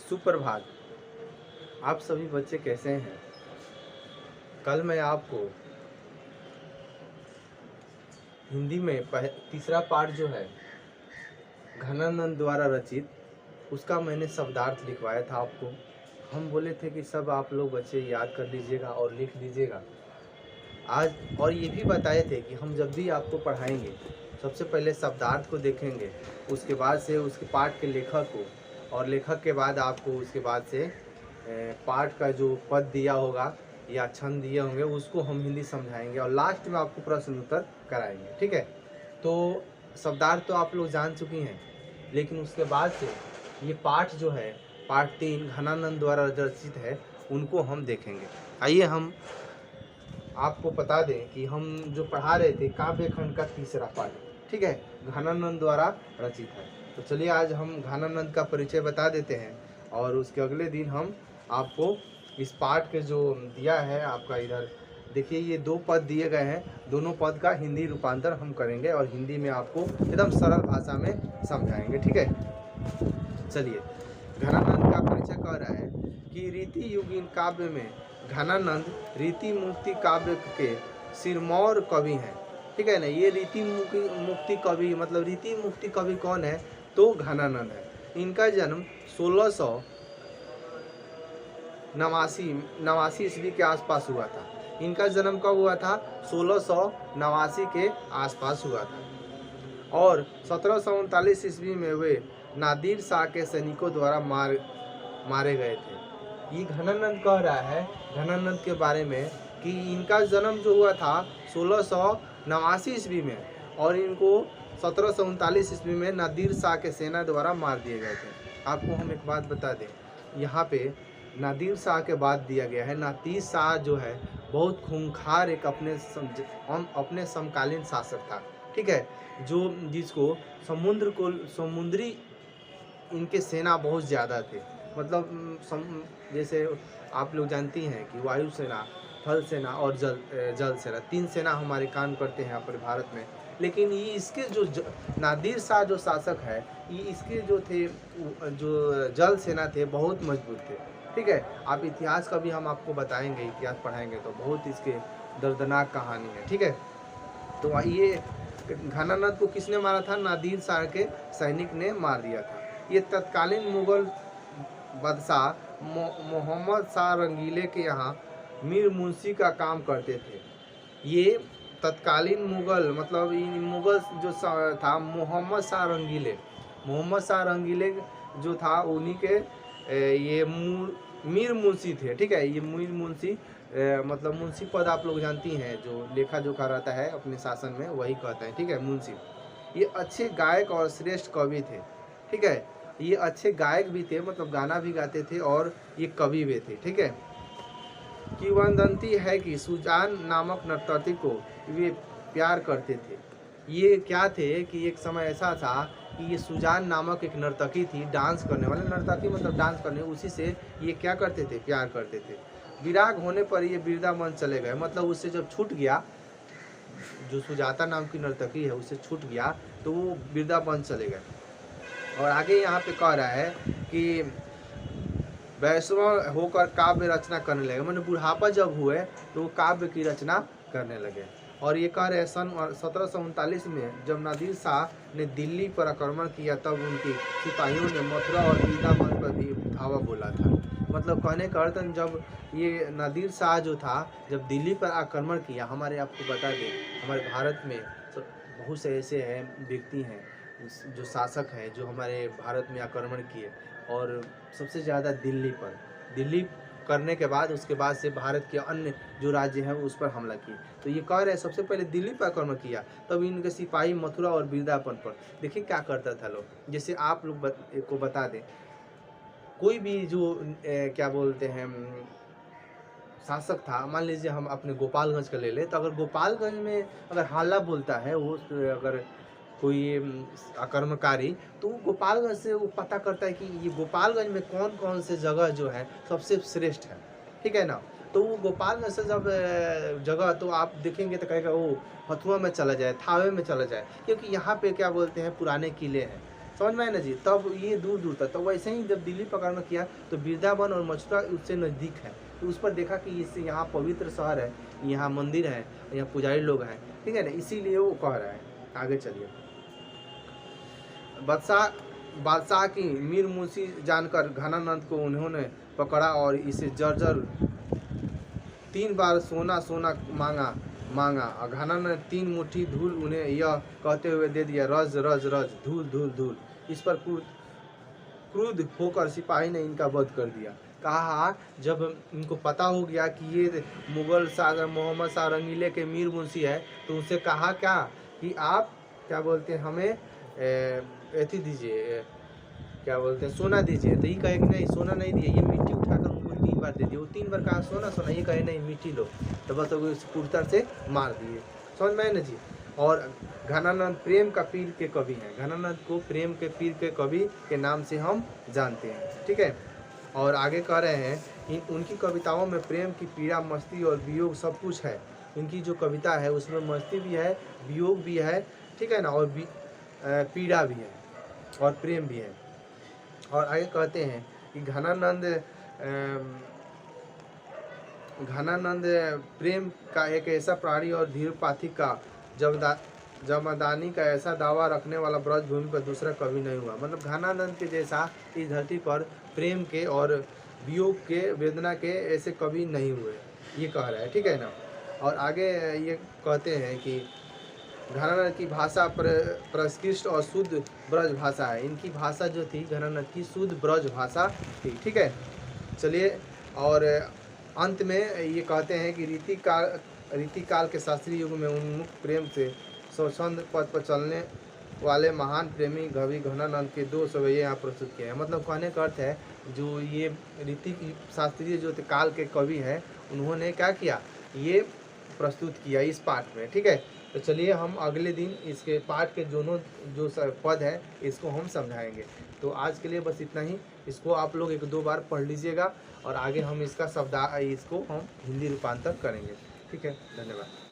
सुप्रभात। आप सभी बच्चे कैसे हैं? कल मैं आपको हिंदी में तीसरा पार्ट जो है घनानंद द्वारा रचित, उसका मैंने शब्दार्थ लिखवाया था आपको। हम बोले थे कि सब आप लोग बच्चे याद कर लीजिएगा और लिख लीजिएगा आज। और ये भी बताए थे कि हम जब भी आपको पढ़ाएंगे सबसे पहले शब्दार्थ को देखेंगे, उसके बाद से उसके पाठ के लेखक को, और लेखक के बाद आपको उसके बाद से पाठ का जो पद दिया होगा या छंद दिए होंगे उसको हम हिंदी समझाएंगे, और लास्ट में आपको प्रश्न उत्तर कराएंगे। ठीक है, तो शब्दार्थ तो आप लोग जान चुकी हैं, लेकिन उसके बाद से ये पाठ जो है पाठ 3 घनानंद द्वारा रचित है, उनको हम देखेंगे। आइए हम आपको बता दें कि हम जो पढ़ा रहे थे काव्य खंड का तीसरा पाठ, ठीक है, घनानंद द्वारा रचित है। तो चलिए आज हम घनानंद का परिचय बता देते हैं, और उसके अगले दिन हम आपको इस पाठ के जो दिया है आपका, इधर देखिए ये 2 पद दिए गए हैं, दोनों पद का हिंदी रूपांतर हम करेंगे और हिंदी में आपको एकदम सरल भाषा में समझाएंगे। ठीक है, चलिए घनानंद का परिचय कह रहा है कि रीति युगीन काव्य में घनानंद रीति मुक्ति काव्य के सिरमौर कवि हैं। ठीक है ना, ये रीति मुक्ति कवि, मतलब रीति मुक्ति कवि कौन है? तो घनानंद है। इनका जन्म 1689 ईस्वी के आसपास हुआ था। इनका जन्म कब हुआ था? 1689 के आसपास हुआ था, और 1739 ईस्वी में वे नादिर शाह के सैनिकों द्वारा मारे गए थे। ये घनानंद कह रहा है घनानंद के बारे में कि इनका जन्म जो हुआ था 1689 ईस्वी में, और इनको 1739 ईस्वी में नादिर शाह के सेना द्वारा मार दिए गए थे। आपको हम एक बात बता दें, यहाँ पे नादिर शाह के बाद दिया गया है। नादिर शाह जो है बहुत खूंखार एक अपने समकालीन शासक था। ठीक है, जो जिसको समुद्री इनके सेना बहुत ज़्यादा थे, मतलब जैसे आप लोग जानती हैं कि वायु सेना, थल सेना और जल सेना, 3 सेना हमारे काम करते हैं अपने भारत में। लेकिन ये इसके जो नादिर शाह जो शासक है, ये इसके जो थे जो जल सेना थे बहुत मजबूत थे। ठीक है, आप इतिहास का भी हम आपको बताएंगे, इतिहास पढ़ाएंगे तो बहुत इसके दर्दनाक कहानी है। ठीक है, तो ये घनानंद को किसने मारा था? नादिर शाह के सैनिक ने मार दिया था। ये तत्कालीन मुगल बादशाह मोहम्मद शाह रंगीले के यहाँ मीर मुंशी का काम करते थे। ये तत्कालीन मुगल, मतलब मुगल जो था मोहम्मद शाह रंगीले जो था, उन्हीं के ये मीर मुंशी थे। ठीक है, ये मीर मुंशी मतलब मुंशी पद आप लोग जानती हैं, जो लेखा जोखा रहता है अपने शासन में, वही कहते हैं। ठीक है, मुंशी। ये अच्छे गायक और श्रेष्ठ कवि थे। ठीक है, ये अच्छे गायक भी थे, मतलब गाना भी गाते थे, और ये कवि भी थे। ठीक है, किंवदंती है कि सुजान नामक नर्तकी को वे प्यार करते थे। ये क्या थे कि एक समय ऐसा था कि ये सुजान नामक एक नर्तकी थी, डांस करने वाले, नर्तकी मतलब डांस करने, उसी से ये क्या करते थे? प्यार करते थे। विराग होने पर ये वृंदावन चले गए, मतलब उससे जब छूट गया, जो सुजाता नाम की नर्तकी है उससे छूट गया, तो वो वृंदावन चले गए। और आगे यहाँ पे कह रहा है कि वैष्णव होकर काव्य रचना करने लगे, मैंने बुढ़ापा जब हुए तो वो काव्य की रचना करने लगे। और ये कह रहे सन 1739 में जब नादिर शाह ने दिल्ली पर आक्रमण किया, तब उनके सिपाहियों ने मथुरा और वृंदावन पर भी धावा बोला था। मतलब कहने का अर्थ, जब ये नादिर शाह जो था, जब दिल्ली पर आक्रमण किया, हमारे आपको बता दें हमारे भारत में बहुत से ऐसे हैं व्यक्ति हैं जो शासक हैं जो हमारे भारत में आक्रमण किए, और सबसे ज़्यादा दिल्ली करने के बाद उसके बाद से भारत के अन्य जो राज्य हैं उस पर हमला किए। तो ये कह रहे हैं सबसे पहले दिल्ली पर आक्रमण किया, तब इनके सिपाही मथुरा और वृंदावन पर। देखिए क्या करता था लोग, जैसे आप लोग को बता दें, कोई भी जो क्या बोलते हैं शासक था, मान लीजिए हम अपने गोपालगंज का ले लें, तो अगर गोपालगंज में अगर हल्ला बोलता है वो, अगर कोई आक्रमणकारी, तो वो गोपालगंज से वो पता करता है कि ये गोपालगंज में कौन कौन से जगह जो है सबसे श्रेष्ठ है। ठीक है ना, तो वो गोपालगंज से जब जगह, तो आप देखेंगे तो कहेगा वो हथुआ में चला जाए, थावे में चला जाए, क्योंकि यहाँ पे क्या बोलते हैं पुराने किले हैं। समझ में आया ना जी। तब ये दूर दूर तक, तो वैसे ही जब दिल्ली पकड़ में किया तो वृंदावन और मथुरा उससे नज़दीक है, तो उस पर देखा कि इससे यहाँ पवित्र शहर है, यहाँ मंदिर है, यहाँ पुजारी लोग हैं, ठीक है ना, इसीलिए वो कह रहा है। आगे चलिए। बादशाह की मीर मुंशी जानकर घनानंद को उन्होंने पकड़ा और इसे जर्जर 3 बार सोना मांगा और घनानंद 3 मुट्ठी धूल उन्हें यह कहते हुए दे दिया, रज रज रज, धूल धूल धूल। इस पर क्रुद्ध होकर सिपाही ने इनका वध कर दिया। कहा जब इनको पता हो गया कि ये मुगल शाह मोहम्मद शाह रंगीले के मीर मुंशी है, तो उनसे कहा क्या कि आप क्या बोलते हैं, हमें एथी दीजिए, क्या बोलते हैं, सोना दीजिए। तो ये कहे कि नहीं सोना नहीं दिए, ये मिट्टी उठाकर उनको 3 बार दे दिए। वो 3 बार कहा सोना सोना, ये कहे नहीं मिट्टी लो, तो बस वो कुर्तर से मार दिए। समझ में आए ना जी। और घनानंद प्रेम का पीर के कवि हैं, घनानंद को प्रेम के पीर के कवि के नाम से हम जानते हैं, ठीक है। और आगे कह रहे हैं उनकी कविताओं में प्रेम की पीड़ा, मस्ती और वियोग सब कुछ है। इनकी जो कविता है उसमें मस्ती भी है, वियोग भी है, ठीक है ना, और पीड़ा भी है और प्रेम भी है। और आगे कहते हैं कि घनानंद प्रेम का एक ऐसा प्राणी और धीर पाथी का जमदानी का ऐसा दावा रखने वाला ब्रज भूमि पर दूसरा कवि नहीं हुआ। मतलब घनानंद के जैसा इस धरती पर प्रेम के और वियोग के, वेदना के ऐसे कवि नहीं हुए, ये कह रहा है, ठीक है ना। और आगे ये कहते हैं कि घनानंद की भाषा प्रकृष्ट और शुद्ध ब्रज भाषा है। इनकी भाषा जो थी घनानंद की शुद्ध ब्रज भाषा थी, ठीक है। चलिए, और अंत में ये कहते हैं कि रीतिकाल के शास्त्रीय युग में उन्मुख प्रेम से स्वच्छंद पथ पर चलने वाले महान प्रेमी कवि घनानंद के 2 सवैये यहाँ प्रस्तुत किए हैं। मतलब कहने का अर्थ है जो ये शास्त्रीय जो काल के कवि हैं, उन्होंने क्या किया, ये प्रस्तुत किया इस पाठ में, ठीक है। तो चलिए हम अगले दिन इसके पाठ के दोनों जो पद है इसको हम समझाएंगे। तो आज के लिए बस इतना ही। इसको आप लोग 1-2 बार पढ़ लीजिएगा और आगे हम इसका इसको हम हिंदी रूपांतर करेंगे, ठीक है। धन्यवाद।